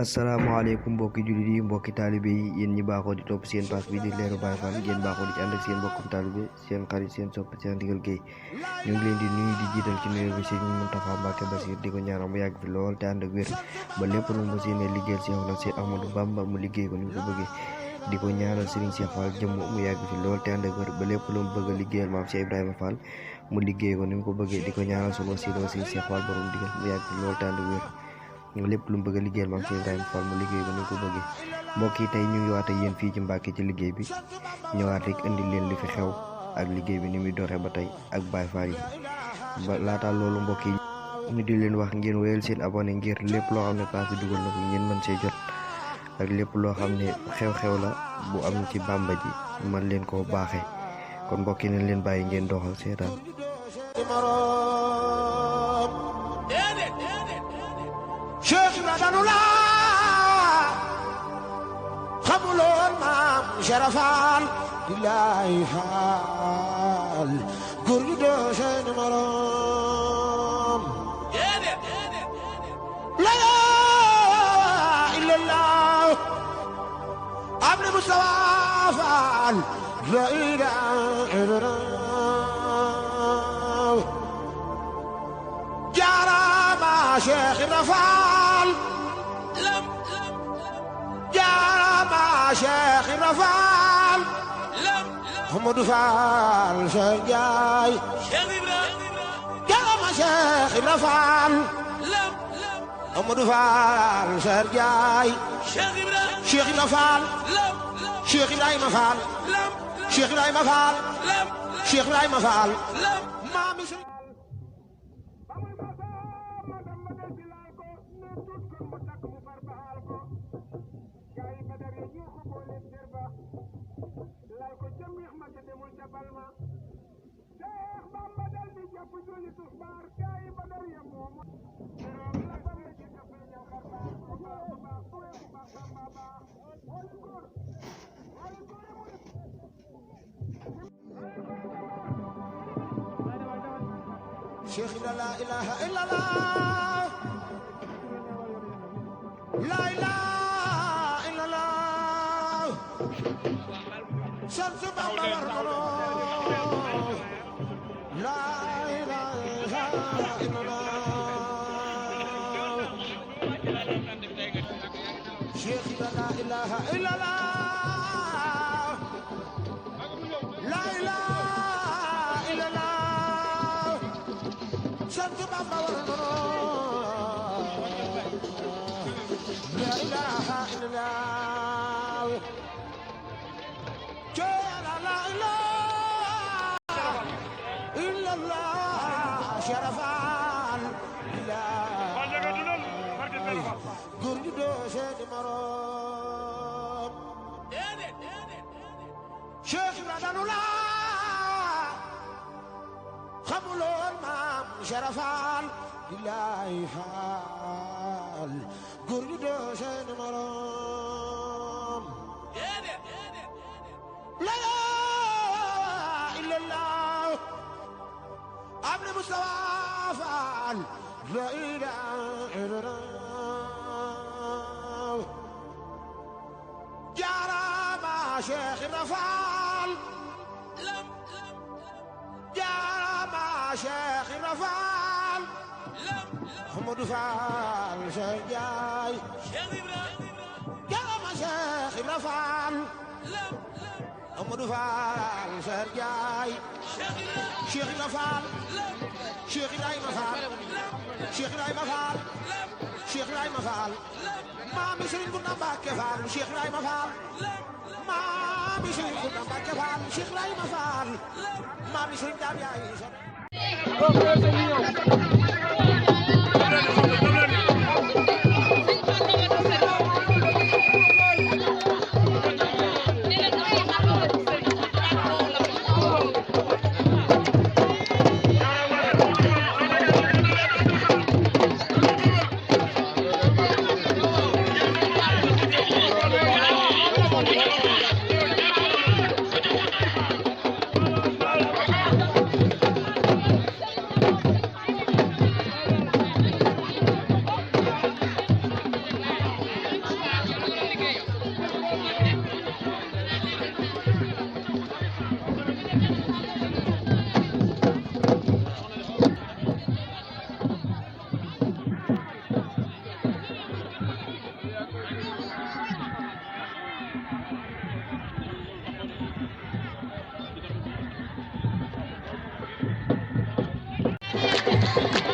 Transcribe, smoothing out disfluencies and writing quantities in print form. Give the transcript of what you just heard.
asalaamaaleykum mbokki jullit yi mbokki taalibe yi yéen ñi baaxoo di topp seen pass bi di Leeru Baay Faal ngeen baaxoo di ci ànd ak seen mbokkum taalibe seen xarit seen sopp seen ndigal Guèye ñu ngi leen di nuyu di jiital ci nuyoo bi Sëriñ Muntaxa Mbàkke Basiir di ko ñaanal mu yàgg fi lool te ànd ak wér ba lépp lu mu yéene liggéeyal Seex Ahmadu Bamba mu liggéey ko ni mu ko bëggee di ko ñaanal Sëriñ Cheikh Fall jëmm mu yàgg fi lool te ànd ak wér ba lépp lu mu bëgg a liggéeyal maam Cheikh Ibrahima Fall mu liggéey ko ni mu ko bëggee di ko ñaanal sunu wasiila Sëriñ Cheikh Fall borom digal mu yàgg fi lool te ànd ak wér lépp lu mu bëgg a liggéeyal maam Cheikh Ibrahima Fall mu liggéey ko ni ko bëggee mbokk yi tey ñu ngi waat ak yéen fii ci Mbàkke ci liggéey bi ñëwaat rek indi leen li fi xew ak liggéey bi ni muy doxee ba tey ak Baay Faal yi ba laata loolu mbokk yi ñu di leen wax ngeen wéyal seen abonné ngir lépp loo xam ne pass bi dugal na ko ngeen mën see jot ak lépp loo xam ne xew-xew la bu am ci Bàmba ji man leen koo baaxee kon mbokk yi nañ leen bàyyi ngeen doxal seetaan Cheikh Ibra danu la xamuloon maam Sharafal billahi faal góor gi doo seen morom la ilaha illallah Abdu Mustafa Faal la ilaha illallah jaarama Cheikh Ibra Faal jaarama Cheikh Ibra Faal Ahmadu Faal Cheikh Njaay jaarama Cheikh Ibra Faal Ahmadu Faal Cheikh Njaay Cheikh Ibra Faal Cheikh Ibrahima Faal Cheikh Ibrahima Faal Cheikh Ibrahima Faal maami Cheikh Ibra la ilaha illallah la ilaha illallah sant Bamba war na la ilaha illallah Cheikh Ibra la ilaha illallah la ilaha illallah sant Bamba war na la ilaha illallah la ilaha illallah Sharafal góor gi doo seen morom Cheikh Ibra danu la xamuloon maam Sharafal billahi faal góor gi doo seen morom la ilaha illallah Abdu Mustafa Faal la ilaha illallah jaarama Cheikh Ibra Faal jaarama Cheikh Ibra Faal Ahmadu Faal Cheikh Njaay jaarama Cheikh Ibra Faal Ahmadu Faal Cheikh Njaay Cheikh Ibra Faal Cheikh Ibrahima Faal Cheikh Ibrahima Faal Cheikh Ibrahima Faal maami Sëriñ Bunda Mbàkke Faal Cheikh Ibrahima Faal maami Sëriñ Bunda Mbàkke Faal Cheikh Ibrahima Faal maami Sëriñ Daam Yaay Fall